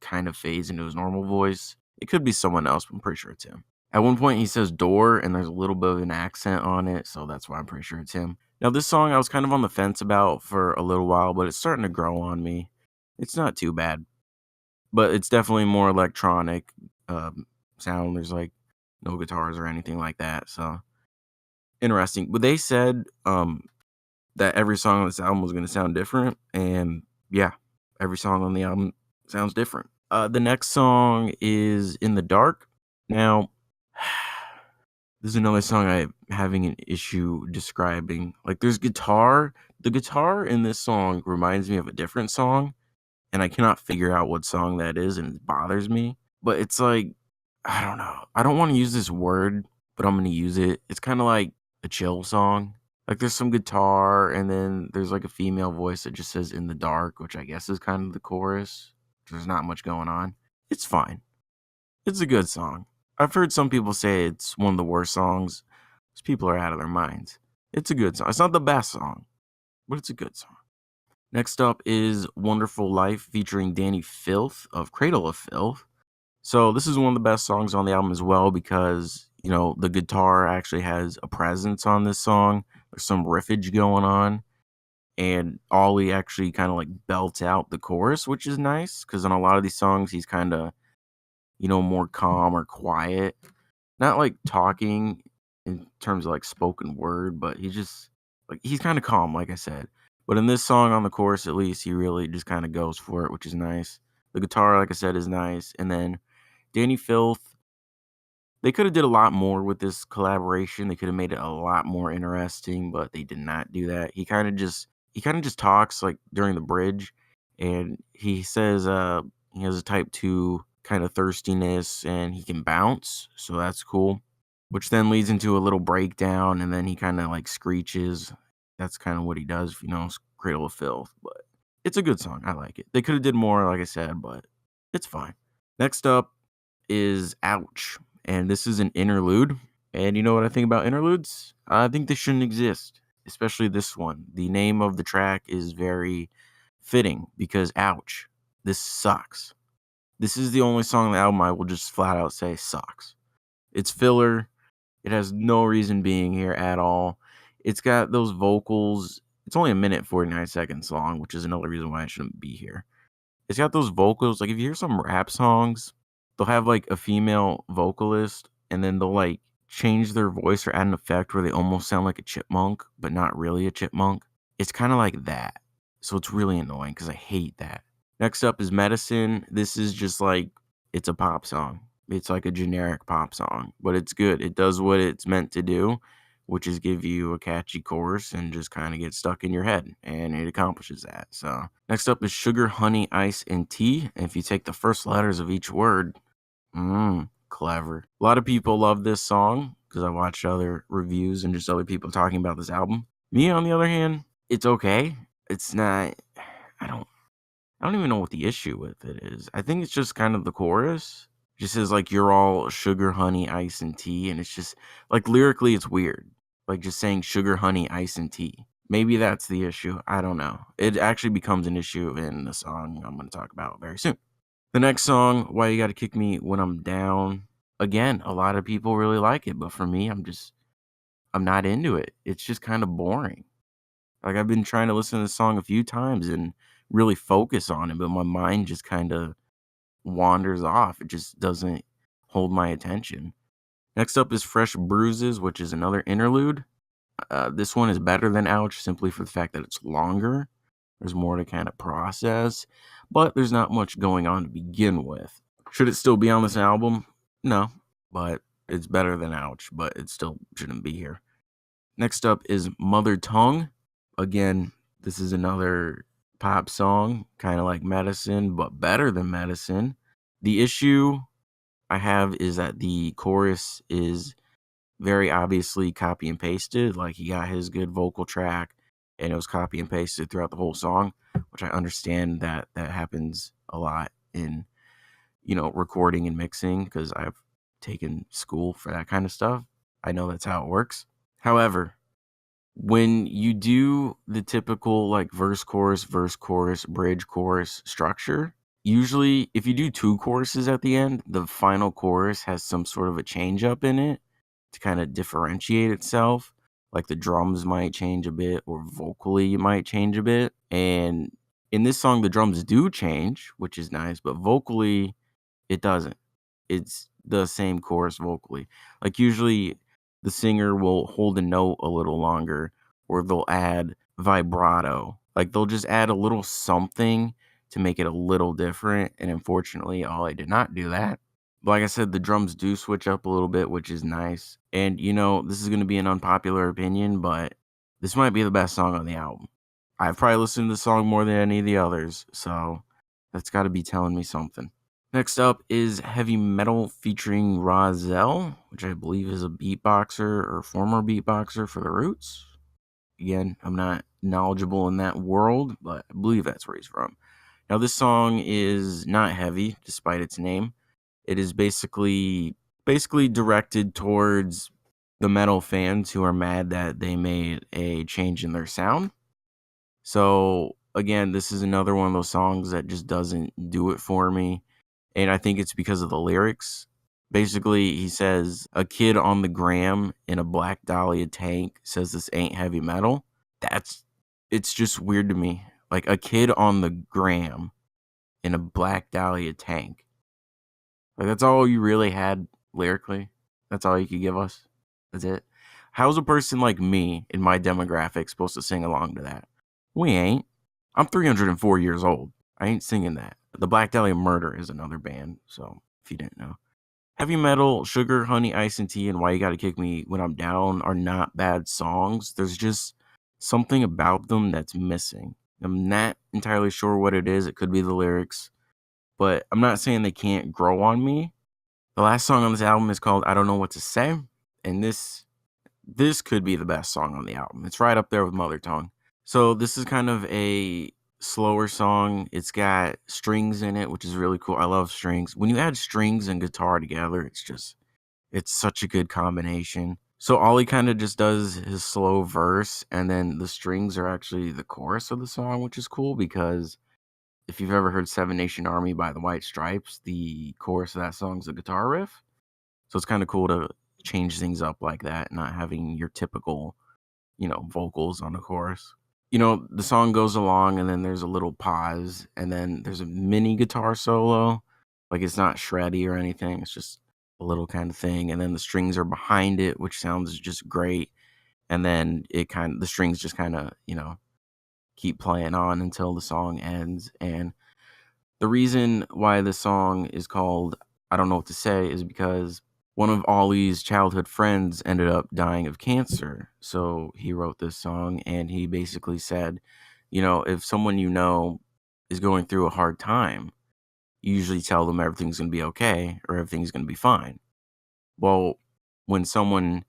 S3: kind of fades into his normal voice. It could be someone else, but I'm pretty sure it's him. At one point he says door and there's a little bit of an accent on it, so that's why I'm pretty sure it's him. Now this song I was kind of on the fence about for a little while, but it's starting to grow on me. It's not too bad, but it's definitely more electronic sound. There's like no guitars or anything like that. So interesting. But they said that every song on this album was going to sound different, and yeah, every song on the album sounds different. The next song is In the Dark. Now, this is another song I'm having an issue describing. Like, there's guitar. The guitar in this song reminds me of a different song, and I cannot figure out what song that is, and it bothers me. But it's like, I don't know. I don't want to use this word, but I'm going to use it. It's kind of like a chill song. Like, there's some guitar, and then there's like a female voice that just says In the Dark, which I guess is kind of the chorus. There's not much going on. It's fine. It's a good song. I've heard some people say it's one of the worst songs. These people are out of their minds. It's a good song. It's not the best song, but it's a good song. Next up is Wonderful Life featuring Danny Filth of Cradle of Filth. So this is one of the best songs on the album as well because, you know, the guitar actually has a presence on this song. There's some riffage going on. And Ollie actually kind of like belts out the chorus, which is nice because on a lot of these songs, he's kind of, you know, more calm or quiet. Not like talking in terms of like spoken word, but he's kind of calm, like I said. But in this song on the chorus, at least, he really just kind of goes for it, which is nice. The guitar, like I said, is nice. And then Danny Filth, they could have did a lot more with this collaboration. They could have made it a lot more interesting, but they did not do that. He kind of just talks like during the bridge, and he says he has a type 2 kind of thirstiness and he can bounce, so that's cool. Which then leads into a little breakdown, and then he kind of like screeches. That's kind of what he does, you know, Cradle of Filth. But it's a good song. I like it. They could have did more, like I said, but it's fine. Next up is Ouch, and this is an interlude. And you know what I think about interludes? I think they shouldn't exist, especially this one. The name of the track is very fitting because ouch, this sucks. This is the only song on the album I will just flat out say sucks. It's filler. It has no reason being here at all. It's got those vocals. It's only 1:49 long, which is another reason why it shouldn't be here. It's got those vocals. Like, if you hear some rap songs, they'll have like a female vocalist, and then they'll like change their voice or add an effect where they almost sound like a chipmunk, but not really a chipmunk. It's kind of like that. So it's really annoying because I hate that. Next up is Medicine. This is just like, it's a pop song. It's like a generic pop song, but it's good. It does what it's meant to do, which is give you a catchy chorus and just kind of get stuck in your head, and it accomplishes that. So next up is Sugar, Honey, Ice, and Tea. And if you take the first letters of each word, clever. A lot of people love this song because I watched other reviews and just other people talking about this album. Me, on the other hand, it's okay. It's not, I don't even know what the issue with it is. I think it's just kind of the chorus. It just says like, you're all sugar, honey, ice, and tea. And it's just like, lyrically, it's weird. Like just saying sugar, honey, ice, and tea. Maybe that's the issue. I don't know. It actually becomes an issue in the song I'm going to talk about very soon. The next song, Why You Gotta Kick Me When I'm Down. Again, a lot of people really like it, but for me, I'm not into it. It's just kind of boring. Like, I've been trying to listen to the song a few times and really focus on it, but my mind just kind of wanders off. It just doesn't hold my attention. Next up is Fresh Bruises, which is another interlude. This one is better than Ouch simply for the fact that it's longer. There's more to kind of process, but there's not much going on to begin with. Should it still be on this album? No, but it's better than Ouch, but it still shouldn't be here. Next up is Mother Tongue. Again, this is another pop song, kind of like Medicine, but better than Medicine. The issue I have is that the chorus is very obviously copy and pasted. Like, he got his good vocal track and it was copy and pasted throughout the whole song, which I understand that happens a lot in, you know, recording and mixing because I've taken school for that kind of stuff. I know that's how it works. However, when you do the typical like verse, chorus, bridge, chorus structure, usually if you do 2 choruses at the end, the final chorus has some sort of a change up in it to kind of differentiate itself. Like the drums might change a bit, or vocally it might change a bit. And in this song, the drums do change, which is nice, but vocally it doesn't. It's the same chorus vocally. Like usually the singer will hold a note a little longer, or they'll add vibrato. Like they'll just add a little something to make it a little different. And unfortunately, Ollie did not do that. But like I said, the drums do switch up a little bit, which is nice. And this is going to be an unpopular opinion, but this might be the best song on the album. I've probably listened to the song more than any of the others, so that's got to be telling me something. Next up is Heavy Metal featuring Rozelle, which I believe is a beatboxer or former beatboxer for The Roots. Again, I'm not knowledgeable in that world, but I believe that's where he's from. Now, this song is not heavy, despite its name. It is basically directed towards the metal fans who are mad that they made a change in their sound. So, again, this is another one of those songs that just doesn't do it for me. And I think it's because of the lyrics. Basically, he says, a kid on the gram in a Black Dahlia tank says this ain't heavy metal. It's just weird to me. Like, a kid on the gram in a Black Dahlia tank. Like, that's all you really had lyrically? That's all you could give us? That's it? How's a person like me in my demographic supposed to sing along to that? We ain't. I'm 304 years old. I ain't singing that. The Black Dahlia Murder is another band, so if you didn't know. Heavy Metal, Sugar, Honey, Ice, and Tea, and Why You Gotta Kick Me When I'm Down are not bad songs. There's just something about them that's missing. I'm not entirely sure what it is. It could be the lyrics, but I'm not saying they can't grow on me. The last song on this album is called I Don't Know What to Say, and this could be the best song on the album. It's right up there with Mother Tongue. So this is kind of a slower song. It's got strings in it, which is really cool. I love strings. When you add strings and guitar together, it's such a good combination. So Ollie kind of just does his slow verse, and then the strings are actually the chorus of the song, which is cool because if you've ever heard Seven Nation Army by the White Stripes, the chorus of that song is a guitar riff. So it's kind of cool to change things up like that, not having your typical, vocals on the chorus. The song goes along and then there's a little pause and then there's a mini guitar solo. Like it's not shreddy or anything. It's just a little kind of thing. And then the strings are behind it, which sounds just great. And then the strings just kind of, keep playing on until the song ends. And the reason why the song is called I Don't Know What to Say is because one of Ollie's childhood friends ended up dying of cancer. So he wrote this song and he basically said, if someone is going through a hard time, you usually tell them everything's going to be okay or everything's going to be fine. Well, when someone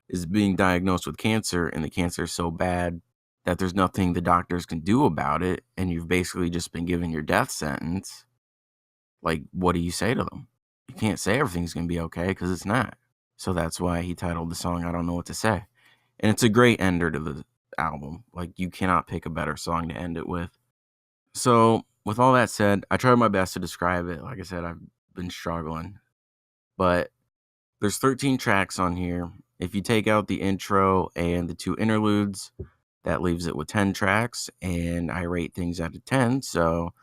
S3: is being diagnosed with cancer and the cancer is so bad that there's nothing the doctors can do about it and you've basically just been given your death sentence, like, what do you say to them? You can't say everything's going to be okay because it's not. So that's why he titled the song I Don't Know What to Say. And it's a great ender to the album. Like, you cannot pick a better song to end it with. So, with all that said, I tried my best to describe it. Like I said, I've been struggling. But there's 13 tracks on here. If you take out the intro and the 2 interludes, that leaves it with 10 tracks. And I rate things out of 10. So,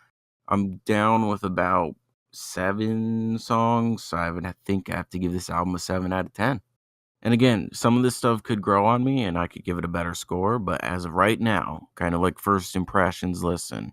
S3: I'm down with about 7 songs. So I think I have to give this album a 7 out of 10. And again, some of this stuff could grow on me and I could give it a better score. But as of right now, kind of like first impressions listen,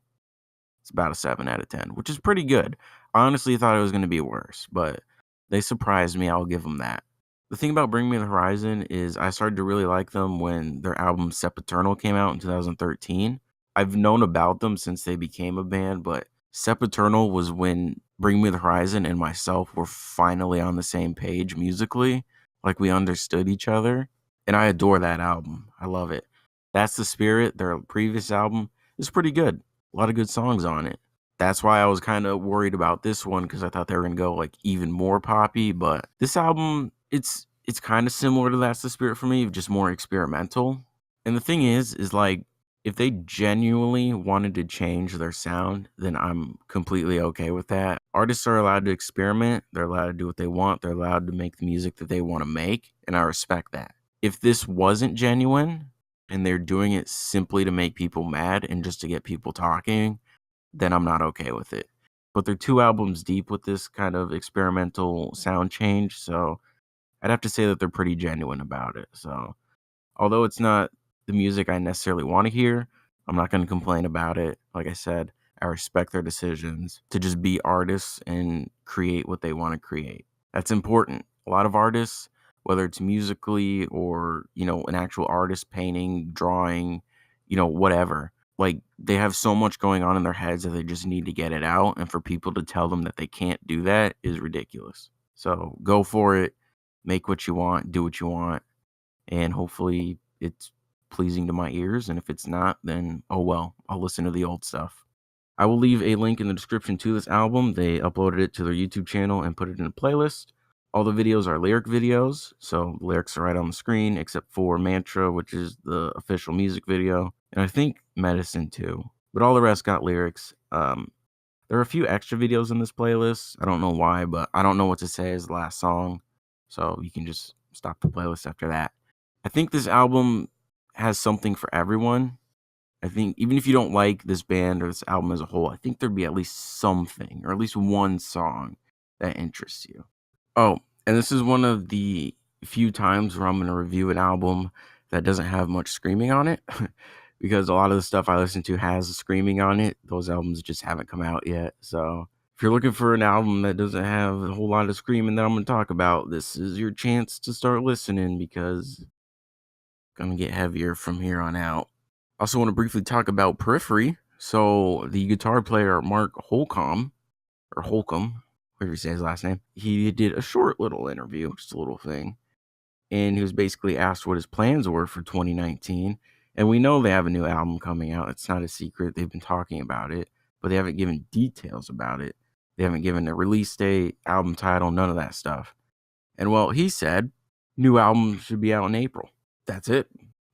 S3: it's about a 7 out of 10, which is pretty good. I honestly thought it was going to be worse, but they surprised me. I'll give them that. The thing about Bring Me the Horizon is I started to really like them when their album Sempiternal came out in 2013. I've known about them since they became a band, but Sempiternal was when Bring Me the Horizon and myself were finally on the same page musically. Like we understood each other. And I adore that album. I love it. That's the Spirit. Their previous album is pretty good. A lot of good songs on it. That's why I was kind of worried about this one because I thought they were going to go like even more poppy. But this album, it's kind of similar to That's the Spirit for me, just more experimental. And the thing is like, if they genuinely wanted to change their sound, then I'm completely okay with that. Artists are allowed to experiment. They're allowed to do what they want. They're allowed to make the music that they want to make. And I respect that. If this wasn't genuine and they're doing it simply to make people mad and just to get people talking, then I'm not okay with it. but they're 2 albums deep with this kind of experimental sound change, so I'd have to say that they're pretty genuine about it. So, although it's not the music I necessarily want to hear, I'm not going to complain about it. Like I said, I respect their decisions to just be artists and create what they want to create. That's important. A lot of artists, whether it's musically or, an actual artist painting, drawing, whatever, like they have so much going on in their heads that they just need to get it out. And for people to tell them that they can't do that is ridiculous. So go for it. Make what you want, do what you want, and hopefully it's pleasing to my ears. And if it's not, then oh well, I'll listen to the old stuff. I will leave a link in the description to this album. They uploaded it to their YouTube channel and put it in a playlist. All the videos are lyric videos, so the lyrics are right on the screen, except for Mantra, which is the official music video, and I think Medicine too. But all the rest got lyrics. There are a few extra videos in this playlist. I don't know why, but I don't know what to say as the last song. So you can just stop the playlist after that. I think this album has something for everyone. I think even if you don't like this band or this album as a whole, I think there'd be at least something or at least one song that interests you. Oh, and this is one of the few times where I'm going to review an album that doesn't have much screaming on it because a lot of the stuff I listen to has screaming on it. Those albums just haven't come out yet. So if you're looking for an album that doesn't have a whole lot of screaming that I'm going to talk about, this is your chance to start listening because it's going to get heavier from here on out. I also want to briefly talk about Periphery. So the guitar player Mark Holcomb, whatever you say his last name, he did a short little interview, just a little thing. And he was basically asked what his plans were for 2019. And we know they have a new album coming out. It's not a secret. They've been talking about it, but they haven't given details about it. They haven't given a release date, album title, none of that stuff. And well, he said, new album should be out in April. That's it.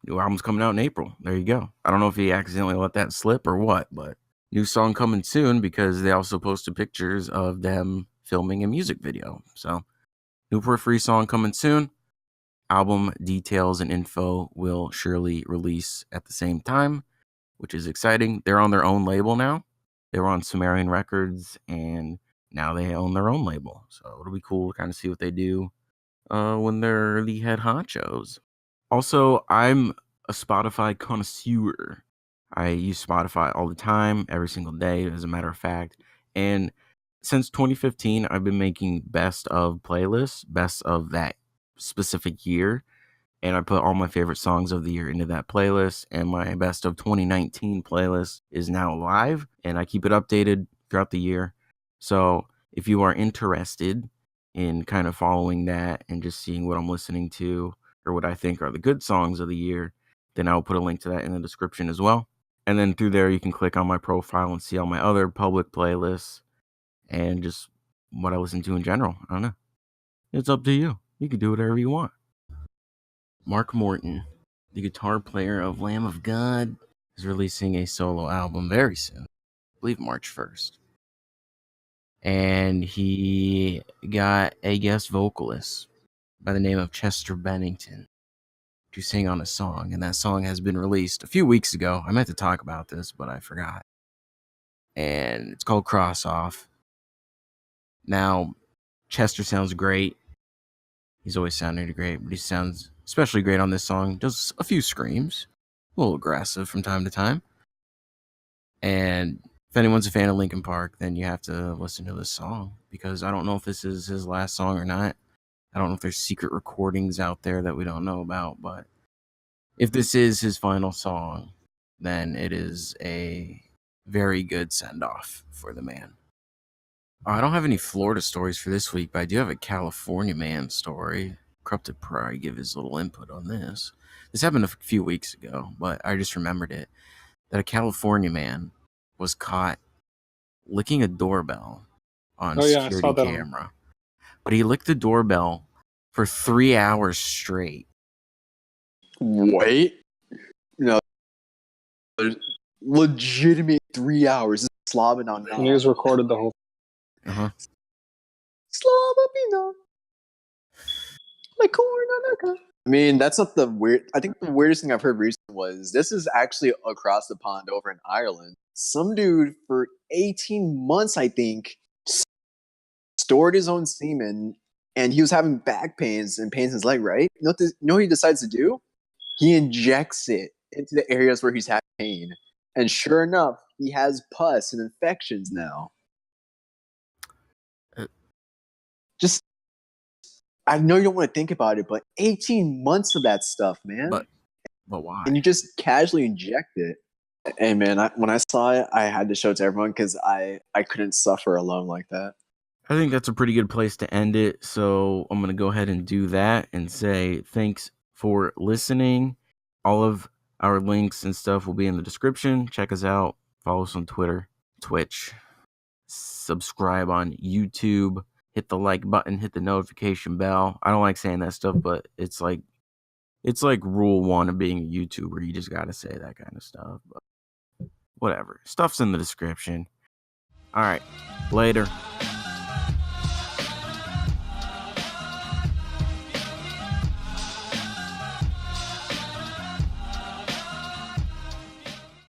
S3: New album's coming out in April. There you go. I don't know if he accidentally let that slip or what, but new song coming soon because they also posted pictures of them filming a music video. So, new Periphery song coming soon. Album details and info will surely release at the same time, which is exciting. They're on their own label now. They were on Sumerian Records, and now they own their own label. So it'll be cool to kind of see what they do when they're the head honchos. Also, I'm a Spotify connoisseur. I use Spotify all the time, every single day, as a matter of fact. And since 2015, I've been making best of playlists, best of that specific year. And I put all my favorite songs of the year into that playlist. And my best of 2019 playlist is now live. And I keep it updated throughout the year. So if you are interested in kind of following that and just seeing what I'm listening to or what I think are the good songs of the year, then I'll put a link to that in the description as well. And then through there, you can click on my profile and see all my other public playlists and just what I listen to in general. I don't know. It's up to you. You can do whatever you want. Mark Morton, the guitar player of Lamb of God, is releasing a solo album very soon. I believe March 1st. And he got a guest vocalist by the name of Chester Bennington to sing on a song, and that song has been released a few weeks ago. I meant to talk about this, but I forgot. And it's called Cross Off. Now, Chester sounds great. He's always sounded great, but he sounds especially great on this song. Does a few screams, a little aggressive from time to time. And if anyone's a fan of Linkin Park, then you have to listen to this song, because I don't know if this is his last song or not. I don't know if there's secret recordings out there that we don't know about, but if this is his final song, then it is a very good send-off for the man. I don't have any Florida stories for this week, but I do have a California man story. Corrupted Pride give his little input on this. This happened a few weeks ago, but I just remembered it. That a California man was caught licking a doorbell on
S4: Oh yeah, I
S3: security
S4: saw that
S3: camera. But he licked the doorbell for 3 hours straight.
S2: Wait. No. Legitimate 3 hours. Slobbing on
S4: And he was recorded the whole.
S3: Uh-huh.
S2: Slobbing on. Like corn on a cob. I mean, that's not the weird. I think the weirdest thing I've heard recently was this is actually across the pond over in Ireland. some dude for 18 months, I think, stored his own semen, and he was having back pains and pains in his leg, right? You know what he decides to do? He injects it into the areas where he's having pain. And sure enough, he has pus and infections now. Just, I know you don't want to think about it, but 18 months of that stuff, man.
S3: But why?
S2: And you just casually inject it. Hey, man, when I saw it, I had to show it to everyone because I couldn't suffer alone like that.
S3: I think that's a pretty good place to end it. So I'm going to go ahead and do that and say thanks for listening. All of our links and stuff will be in the description. Check us out. Follow us on Twitter, Twitch. Subscribe on YouTube. Hit the like button. Hit the notification bell. I don't like saying that stuff, but it's like rule 1 of being a YouTuber. You just got to say that kind of stuff. But whatever. Stuff's in the description. All right. Later.